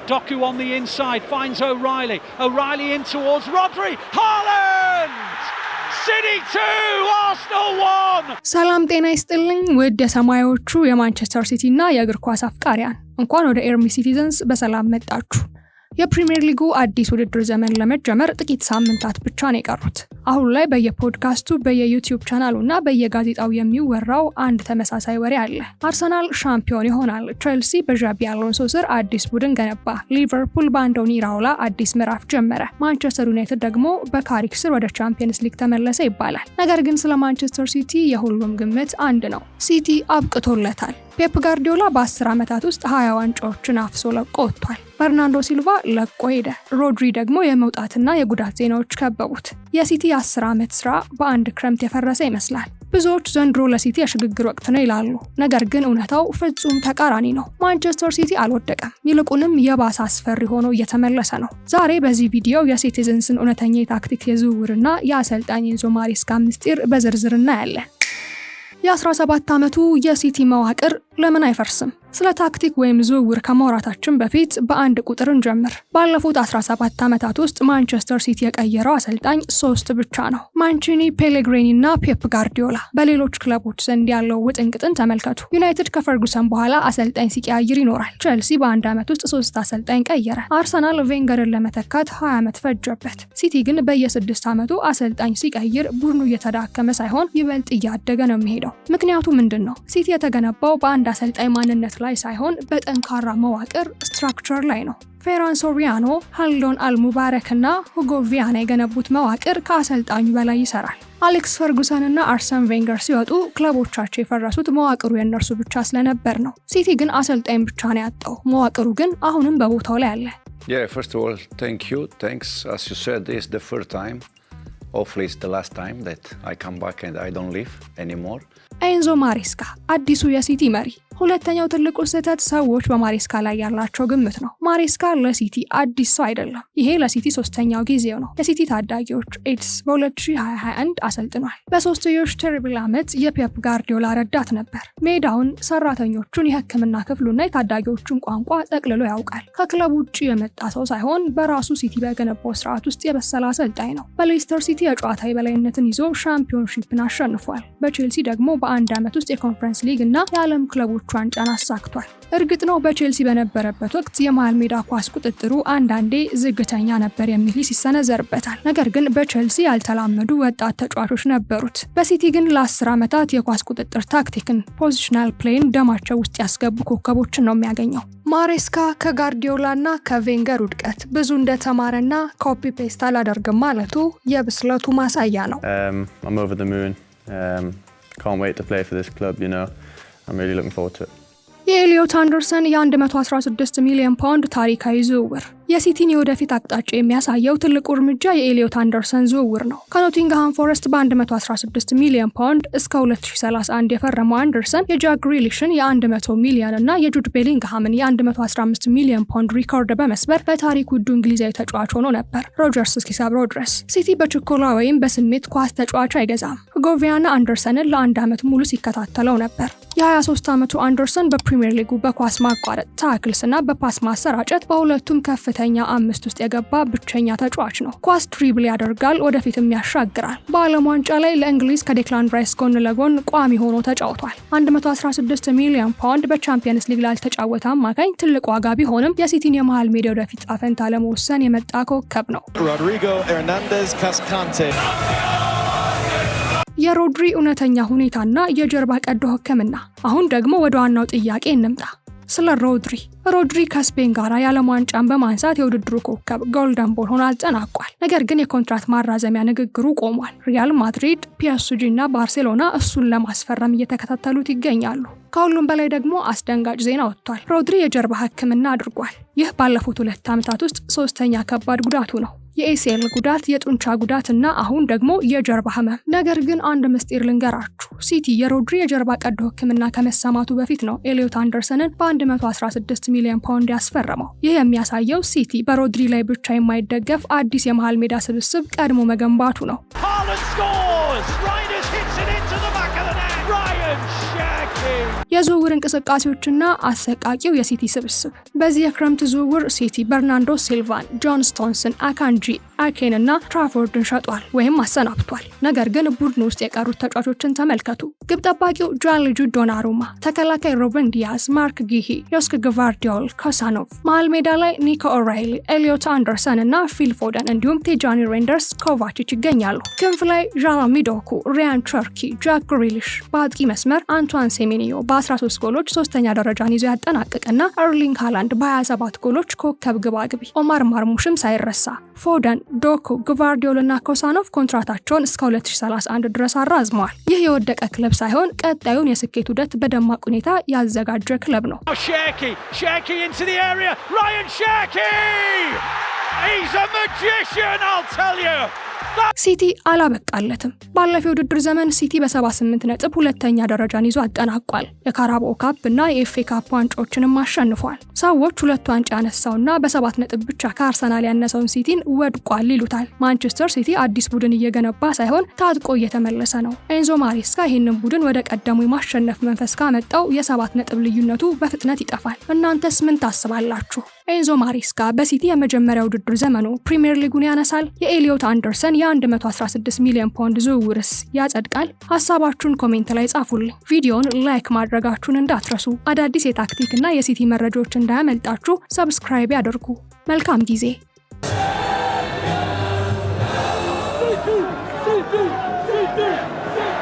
Doku on the inside, finds O'Reilly. O'Reilly in towards Rodri. Haaland! City 2, Arsenal 1! ሰላም ጤና ይስጥልኝ ውድ የሰማያዎቹ የማንቸስተር ሲቲ እና የእግር ኳስ አፍቃሪያን እንኳን ወደ ኤርሚ ሲቲዘንስ በሰላም መጣችሁ። የፕሪሚየር ሊጉ አዲስ ውድድር ዘመን ለመጀመር ጥቂት ሳምንታት ብቻ ነው የቀሩት። አሁን ላይ በየፖድካስቱ በየዩቲዩብ ቻናሉና በየጋዜጣው የሚወራው አንድ ተመሳሳይ ወሬ አለ። አርሰናል ሻምፒዮን ይሆናል፣ ቼልሲ በዣቢ አሎንሶ ስር አዲስ ቡድን ገነባ፣ ሊቨርፑል በአንዶኒ ራውላ አዲስ ምዕራፍ ጀመረ፣ ማንቸስተር ዩናይትድ ደግሞ በካሪክ ስር ወደ ቻምፒየንስ ሊግ ተመለሰ ይባላል። ነገር ግን ስለ ማንቸስተር ሲቲ የሁሉም ግምት አንድ ነው። ሲቲ አብቅቶለታል። ፔፕ ጋርዲዮላ በ10 ዓመታት ውስጥ 20 ዋንጫዎችን አፍሶ ለቆ ወጥቷል። በርናንዶ ሲልቫ ለቆ ሄደ። ሮድሪ ደግሞ የመውጣትና የጉዳት ዜናዎች ከበቡት። የሲቲ 10 ዓመት ስራ በአንድ ክረምት የፈረሰ ይመስላል። ብዙዎች ዘንድሮ ለሲቲ የሽግግር ወቅት ነው ይላሉ። ነገር ግን እውነታው ፍጹም ተቃራኒ ነው። ማንቸስተር ሲቲ አልወደቀም፣ ይልቁንም የባሰ አስፈሪ ሆኖ እየተመለሰ ነው። ዛሬ በዚህ ቪዲዮ የሲቲዘንስን እውነተኛ የታክቲክ የዝውውርና የአሰልጣኝ ኤንዞ ማሬስካ ምስጢር በዝርዝር እናያለን። የ17 ዓመቱ የሲቲ መዋቅር ለምን አይፈርስም? ስለ ታክቲክ ወይም ዝውውር ከማውራታችን በፊት በአንድ ቁጥር እንጀምር። ባለፉት 17 ዓመታት ውስጥ ማንቸስተር ሲቲ የቀየረው አሰልጣኝ 3 ብቻ ነው። ማንቺኒ፣ ፔሌግሪኒ እና ፔፕ ጋርዲዮላ። በሌሎች ክለቦች ዘንድ ያለው ውጥንቅጥን ተመልከቱ። ዩናይትድ ከፈርጉሰን በኋላ አሰልጣኝ ሲቀያይር ይኖራል። ቼልሲ በአንድ ዓመት ውስጥ 3 አሰልጣኝ ቀየረ። አርሰናል ቬንገርን ለመተካት 20 ዓመት ፈጀበት። ሲቲ ግን በየ6 ዓመቱ አሰልጣኝ ሲቀይር ቡድኑ እየተዳከመ ሳይሆን ይበልጥ እያደገ ነው የሚሄደው። ምክንያቱ ምንድን ነው? ሲቲ የተገነባው በአንድ አሰልጣኝ ማንነት ላይ ሳይሆን በጠንካራ መዋቅር ስትራክቸር ላይ ነው። ፌራን ሶሪያኖ፣ ሃልዶን አልሙባረክ እና ሁጎ ቪያና የገነቡት መዋቅር ከአሰልጣኙ በላይ ይሰራል። አሌክስ ፈርጉሰን እና አርሰን ቬንገር ሲወጡ ክለቦቻቸው የፈረሱት መዋቅሩ የነርሱ ብቻ ስለነበር ነው። ሲቲ ግን አሰልጣኝ ብቻ ነው ያጣው፣ መዋቅሩ ግን አሁንም በቦታው ላይ አለ። First of all, thanks. As you said, this is the first time. Hopefully it's the last time that I come back and I don't leave anymore. ኤንዞ ማሬስካ አዲሱ የሲቲ መሪ። ሁለተኛው ትልቁ ስህተት ሰዎች በማሬስካ ላይ ያላቸው ግምት ነው። ማሬስካ ለሲቲ አዲስ ሰው አይደለም። ይሄ ለሲቲ 3ኛው ጊዜው ነው። የሲቲ ታዳጊዎች ኤድስ በ2021 አሰልጥኗል። በሶስትዮሽ ትሪብል ዓመት የፔፕ ጋርዲዮላ ረዳት ነበር። ሜዳውን፣ ሰራተኞቹን፣ የሕክምና ክፍሉና የታዳጊዎቹን ቋንቋ ጠቅልሎ ያውቃል። ከክለቡ ውጭ የመጣ ሰው ሳይሆን በራሱ ሲቲ በገነባው ስርዓት ውስጥ የበሰለ አሰልጣኝ ነው። በሌስተር ሲቲ የጨዋታ የበላይነትን ይዞ ሻምፒዮንሺፕን አሸንፏል። በቼልሲ ደግሞ በአንድ ዓመት ውስጥ የኮንፈረንስ ሊግ እና የዓለም ክለቦች ዋንጫን አሳክቷል። እርግጥ ነው በቼልሲ በነበረበት ወቅት የመሃል ሜዳ ኳስ ቁጥጥሩ አንዳንዴ ዝግተኛ ነበር የሚል ይሰነዘርበታል። ነገር ግን በቼልሲ ያልተላመዱ ወጣት ተጫዋቾች ነበሩት። በሲቲ ግን ለ10 ዓመታት የኳስ ቁጥጥር ታክቲክን፣ ፖዚሽናል ፕሌይን ደማቸው ውስጥ ያስገቡ ኮከቦችን ነው የሚያገኘው። ማሬስካ ከጋርዲዮላና ከቬንገር ውድቀት ብዙ እንደተማረና ኮፒ ፔስት አላደርግም ማለቱ የብስለቱ ማሳያ ነው። I'm over the moon. Can't wait to play for this club, you know. I'm really looking forward to it. የኤሊዮት አንደርሰን የ116 ሚሊዮን ፓውንድ ታሪካዊ ዝውውር የሲቲን የወደፊት አቅጣጫ የሚያሳየው ትልቁ እርምጃ የኤሊዮት አንደርሰን ዝውውር ነው። ከኖቲንግሃም ፎረስት በ116 ሚሊዮን ፓውንድ እስከ 2031 የፈረመው አንደርሰን የጃክ ግሪሊሽን የ100 ሚሊዮን እና የጁድ ቤሊንግሃምን የ115 ሚሊዮን ፓውንድ ሪኮርድ በመስበር በታሪክ ውዱ እንግሊዛዊ ተጫዋች ሆኖ ነበር፣ ሮጀርስ እስኪሰብረው ድረስ። ሲቲ በችኮላ ወይም በስሜት ኳስ ተጫዋች አይገዛም። ጎቪያና አንደርሰንን ለ1 ዓመት ሙሉ ሲከታተለው ነበር። የ23 ዓመቱ አንደርሰን በፕሪሚየር ሊጉ በኳስ ማቋረጥ፣ ታክልስ እና በፓስ ማሰራጨት በሁለቱም ከፍተኛ 5 ውስጥ የገባ ብቸኛ ተጫዋች ነው። ኳስ ድሪብል ያደርጋል፣ ወደፊትም ያሻግራል። በዓለም ዋንጫ ላይ ለእንግሊዝ ከዴክላን ራይስ ጎን ለጎን ቋሚ ሆኖ ተጫውቷል። 116 ሚሊዮን ፓውንድ በቻምፒየንስ ሊግ ላልተጫወተ አማካኝ ትልቅ ዋጋ ቢሆንም የሲቲን የመሃል ሜዳ ወደፊት ጣፈንታ ለመወሰን የመጣ ኮከብ ነው። የሮድሪ እውነተኛ ሁኔታና የጀርባ ቀዶ ሕክምና። አሁን ደግሞ ወደ ዋናው ጥያቄ እንምጣ። ስለ ሮድሪ ከስፔን ጋር የዓለም ዋንጫን በማንሳት የውድድሩ ኮከብ ጎልደን ቦል ሆኖ አጠናቋል። ነገር ግን የኮንትራት ማራዘሚያ ንግግሩ ቆሟል። ሪያል ማድሪድ፣ ፒኤስጂ እና ባርሴሎና እሱን ለማስፈረም እየተከታተሉት ይገኛሉ። ከሁሉም በላይ ደግሞ አስደንጋጭ ዜና ወጥቷል። ሮድሪ የጀርባ ሕክምና አድርጓል። ይህ ባለፉት 2 ዓመታት ውስጥ 3ኛ ከባድ ጉዳቱ ነው። የኤሲኤል ጉዳት፣ የጡንቻ ጉዳት እና አሁን ደግሞ የጀርባ ህመም። ነገር ግን አንድ ምስጢር ልንገራችሁ። ሲቲ የሮድሪ የጀርባ ቀዶ ሕክምና ከመሰማቱ በፊት ነው ኤሊዮት አንደርሰንን በ116 ሚሊዮን ፓውንድ ያስፈረመው። ይህ የሚያሳየው ሲቲ በሮድሪ ላይ ብቻ የማይደገፍ አዲስ የመሃል ሜዳ ስብስብ ቀድሞ መገንባቱ ነው። የዝውውር እንቅስቃሴዎችና አሰቃቂው የሲቲ ስብስብ። በዚህ የክረምት ዝውውር ሲቲ በርናንዶ ሲልቫን፣ ጆን ስቶንስን፣ አካንጂ አኬን እና ትራፎርድን ሸጧል ወይም አሰናብቷል። ነገር ግን ቡድን ውስጥ የቀሩት ተጫዋቾችን ተመልከቱ። ግብ ጠባቂው ጃንሉጂ ዶናሩማ፣ ተከላካይ ሮበን ዲያዝ፣ ማርክ ጊሂ፣ ዮስክ ግቫርዲዮል፣ ኮሳኖቭ፣ መሃል ሜዳ ላይ ኒኮ ኦራይሊ፣ ኤሊዮት አንደርሰን እና ፊል ፎደን እንዲሁም ቴጃኒ ሬንደርስ፣ ኮቫቺች ይገኛሉ። ክንፍ ላይ ዣራሚ ዶኩ፣ ሪያን ቸርኪ፣ ጃክ ግሪሊሽ፣ በአጥቂ መስመር አንቷን ሴሜኒዮ በ13 ጎሎች 3ኛ ደረጃን ይዞ ያጠናቀቀና ኤርሊንግ ሃላንድ በ27 ጎሎች ኮከብ ግባግቢ፣ ኦማር ማርሙሽም ሳይረሳ። ፎደን፣ ዶኩ፣ ግቫርዲዮል እና ኮሳኖቭ ኮንትራታቸውን እስከ 2031 ድረስ አራዝመዋል። ይህ የወደቀ ክለብ ሳይሆን ቀጣዩን የስኬት ዑደት በደማቅ ሁኔታ ያዘጋጀ ክለብ ነው። Cherki into the area. Ryan Cherki! He's a magician, I'll tell you. ሲቲ አላበቃለትም። ባለፈው ውድድር ዘመን ሲቲ በ78 ነጥብ ሁለተኛ ደረጃን ይዞ አጠናቋል። የካራባኦ ካፕ እና የኤፍኤ ካፕ ዋንጫዎችንም አሸንፏል። ሰዎች ሁለት ዋንጫ ያነሳውና በ7 ነጥብ ብቻ ከአርሰናል ያነሰውን ሲቲን ወድቋል ይሉታል። ማንቸስተር ሲቲ አዲስ ቡድን እየገነባ ሳይሆን ታጥቆ እየተመለሰ ነው። ኤንዞ ማሬስካ ይህንን ቡድን ወደ ቀደሙ የማሸነፍ መንፈስ ካመጣው የ7 ነጥብ ልዩነቱ በፍጥነት ይጠፋል። እናንተስ ምን ታስባላችሁ? ኤንዞ ማሬስካ በሲቲ የመጀመሪያ ውድድር ዘመኑ ፕሪሚየር ሊጉን ያነሳል? የኤሊዮት አንደርሰን የ116 ሚሊዮን ፓውንድ ዝውውርስ ያጸድቃል? ሐሳባችሁን ኮሜንት ላይ ጻፉልኝ። ቪዲዮውን ላይክ ማድረጋችሁን እንዳትረሱ። አዳዲስ የታክቲክ እና የሲቲ መረጃዎች እንዳያመልጣችሁ ሰብስክራይብ ያድርጉ። መልካም ጊዜ።